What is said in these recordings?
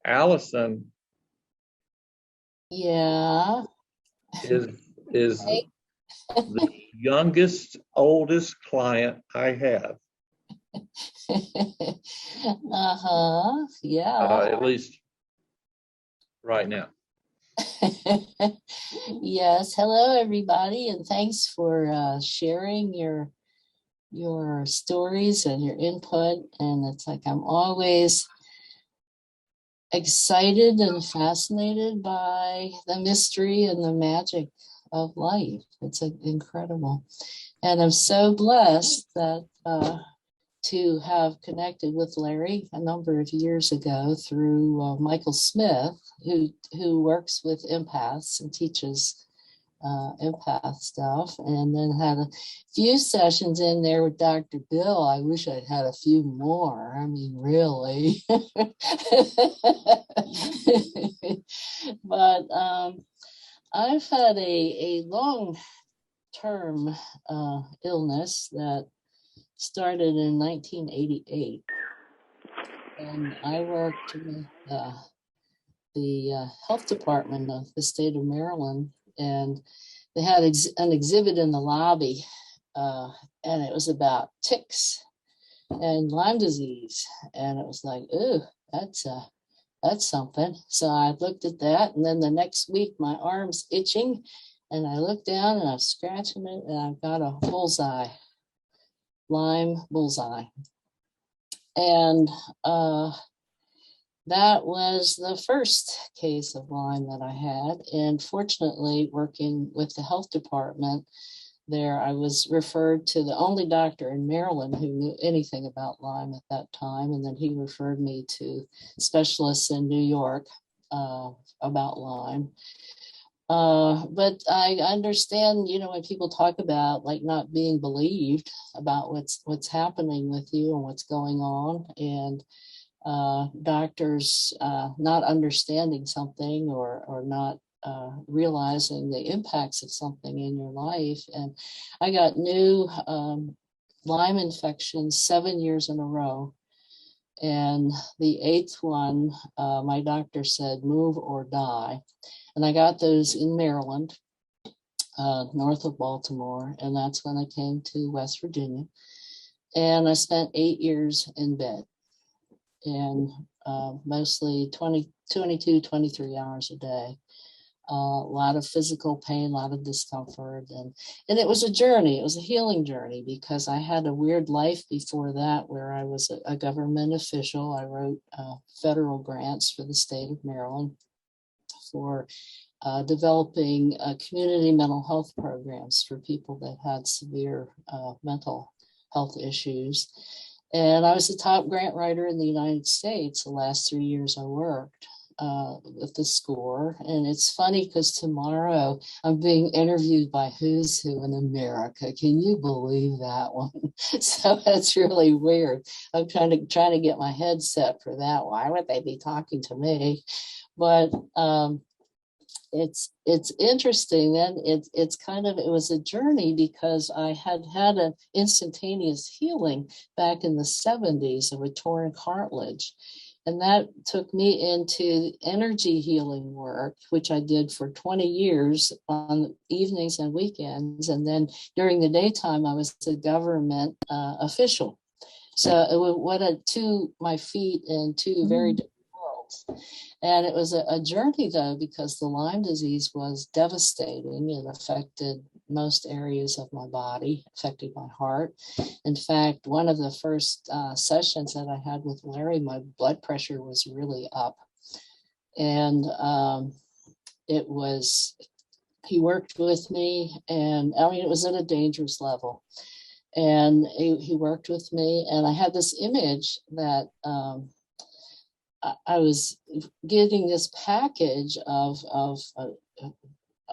Alison Yeah. is the youngest, oldest client I have. Yeah. At least right now. Yes. Hello, everybody, and thanks for sharing your stories and your input. And it's like I'm always excited and fascinated by the mystery and the magic of life. It's incredible. And I'm so blessed that to have connected with Larry a number of years ago through Michael Smith, who works with empaths and teaches empath stuff, and then had a few sessions in there with Dr. Bill. I wish I'd had a few more. I mean, really. But I've had a long-term illness that started in 1988, and I worked with the health department of the state of Maryland, and they had an exhibit in the lobby, and it was about ticks and Lyme disease, and it was like, ooh, that's something. So I looked at that, and then the next week my arm's itching, and I looked down and I was scratching it, and I've got a bullseye. Lyme bullseye. And that was the first case of Lyme that I had. And fortunately, working with the health department there, I was referred to the only doctor in Maryland who knew anything about Lyme at that time. And then he referred me to specialists in New York about Lyme. But I understand, when people talk about like not being believed about what's happening with you and what's going on, and doctors not understanding something or not realizing the impacts of something in your life. And I got new Lyme infections 7 years in a row. And the 8th one, my doctor said, move or die. And I got those in Maryland, north of Baltimore. And that's when I came to West Virginia. And I spent 8 years in bed, and mostly 22, 23 hours a day. A lot of physical pain, a lot of discomfort. And it was a journey. It was a healing journey, because I had a weird life before that where I was a government official. I wrote federal grants for the state of Maryland for developing community mental health programs for people that had severe mental health issues. And I was the top grant writer in the United States the last 3 years I worked with the SCORE. And it's funny because tomorrow I'm being interviewed by Who's Who in America. Can you believe that one? So that's really weird. I'm trying to get my head set for that. Why would they be talking to me? But it's interesting. And it was a journey, because I had an instantaneous healing back in the 70s of a torn cartilage. And that took me into energy healing work, which I did for 20 years on evenings and weekends. And then during the daytime, I was a government official. So it went to my feet in two very different worlds. And it was a journey, though, because the Lyme disease was devastating. It affected most areas of my body, affected my heart. In fact, one of the first sessions that I had with Larry, my blood pressure was really up. And he worked with me, and I mean, it was at a dangerous level. And he worked with me, and I had this image that I was getting this package of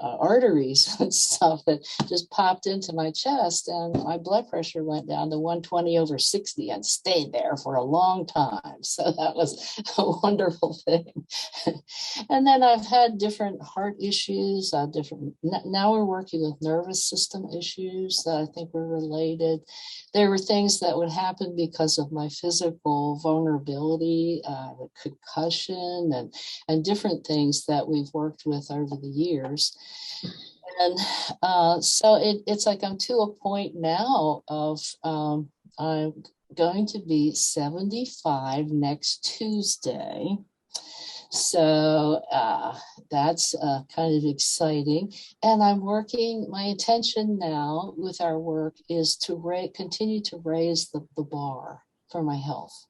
arteries and stuff that just popped into my chest, and my blood pressure went down to 120/60 and stayed there for a long time. So that was a wonderful thing. And then I've had different heart issues, now we're working with nervous system issues that I think were related. There were things that would happen because of my physical vulnerability, with concussion and different things that we've worked with over the years. And so it's like I'm to a point now of I'm going to be 75 next Tuesday. So that's kind of exciting. And I'm working, my intention now with our work is to continue to raise the bar for my health.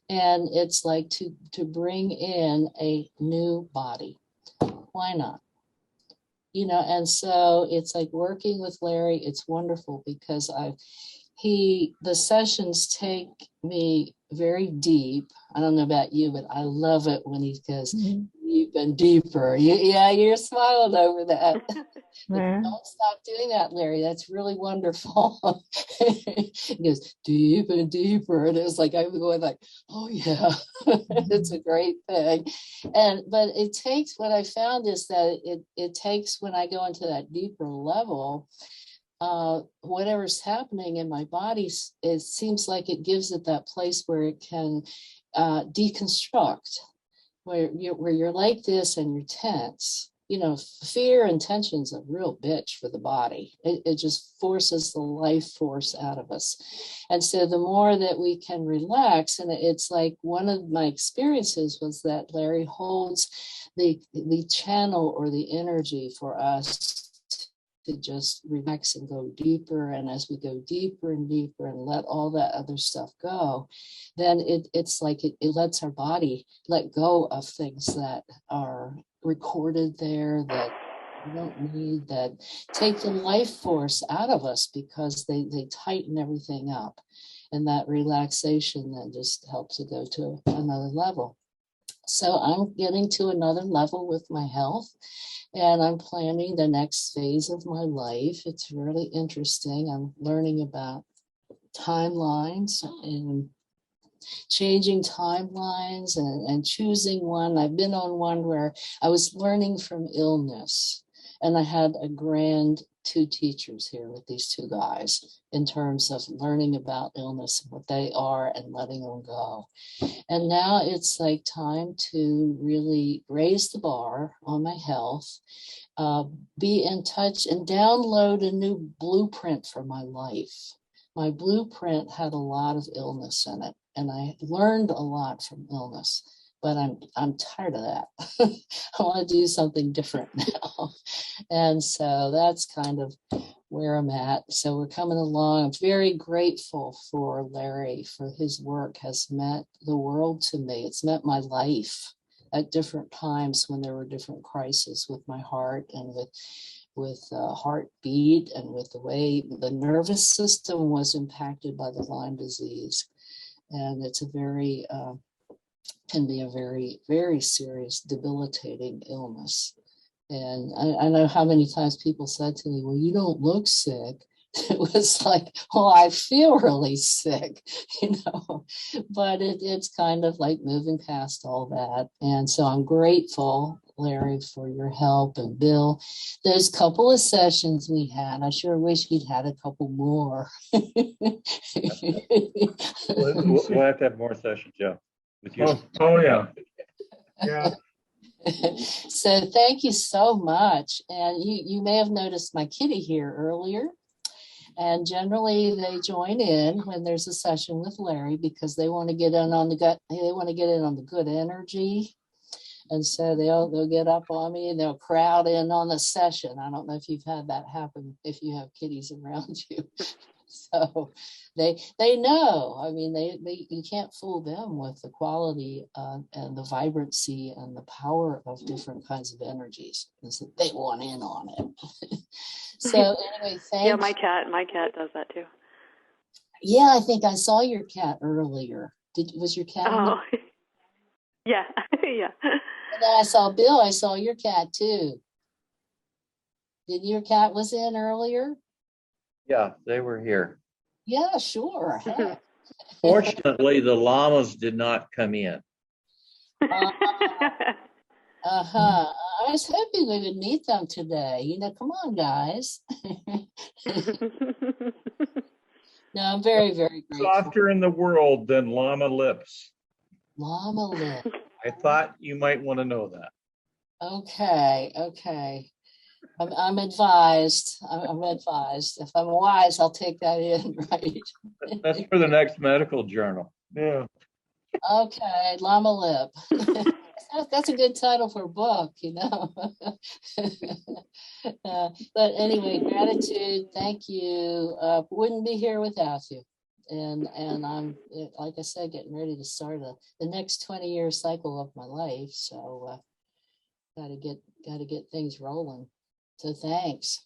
And it's like to bring in a new body. Why not? You know, and so it's like working with Larry, it's wonderful because the sessions take me very deep. I don't know about you, but I love it when he goes deep and deeper. Yeah, you're smiling over that. Yeah. Don't stop doing that, Larry. That's really wonderful. He goes deep and deeper. And it's like, I'm going like, oh yeah, it's a great thing. But it takes, what I found is that it takes, when I go into that deeper level, whatever's happening in my body, it seems like it gives it that place where it can deconstruct, where you're like this and you're tense. You know, fear and tension's a real bitch for the body. It just forces the life force out of us. And so the more that we can relax, and it's like one of my experiences was that Larry holds the channel or the energy for us to just relax and go deeper. And as we go deeper and deeper and let all that other stuff go, then it's like it lets our body let go of things that are recorded there that we don't need, that take the life force out of us because they tighten everything up. And that relaxation then just helps it go to another level. So I'm getting to another level with my health. And I'm planning the next phase of my life. It's really interesting. I'm learning about timelines and changing timelines and choosing one. I've been on one where I was learning from illness, and I had a grand two teachers here with these two guys in terms of learning about illness and what they are and letting them go. And now it's like time to really raise the bar on my health, be in touch and download a new blueprint for my life. My blueprint had a lot of illness in it, and I learned a lot from illness, but I'm tired of that. I want to do something different now. And so that's kind of where I'm at. So we're coming along. I'm very grateful for Larry, for his work has meant the world to me. It's meant my life at different times when there were different crises with my heart and with heartbeat and with the way the nervous system was impacted by the Lyme disease. And it's can be a very, very serious, debilitating illness. And I know how many times people said to me, well, you don't look sick. It was like, well, I feel really sick, but it's kind of like moving past all that. And so I'm grateful, Larry, for your help, and Bill. Those couple of sessions we had, I sure wish we'd had a couple more. We'll have to have more sessions, yeah. With you. Oh yeah. Yeah. So thank you so much. And you may have noticed my kitty here earlier. And generally they join in when there's a session with Larry because they want to get in on the good energy. And so they'll get up on me and they'll crowd in on the session. I don't know if you've had that happen if you have kitties around you. So they know. I mean, you can't fool them with the quality and the vibrancy and the power of different kinds of energies. And so they want in on it. So anyway, thanks. Yeah, my cat does that too. Yeah, I think I saw your cat earlier. Was your cat? Oh, yeah, yeah. And then I saw Bill. I saw your cat too. Did your cat was in earlier? Yeah, they were here. Yeah, sure. Heck. Fortunately, the llamas did not come in. Uh-huh. I was hoping we would meet them today. Come on, guys. No, I'm very, very grateful. Softer in the world than llama lips. Llama lip. I thought you might want to know that. Okay, okay. I'm advised. I'm advised. If I'm wise, I'll take that in, right? That's for the next medical journal. Yeah. Okay, llama lip. That's a good title for a book, But anyway, gratitude. Thank you. Wouldn't be here without you. And I'm, like I said, getting ready to start the next 20-year cycle of my life. So got to get things rolling. So thanks.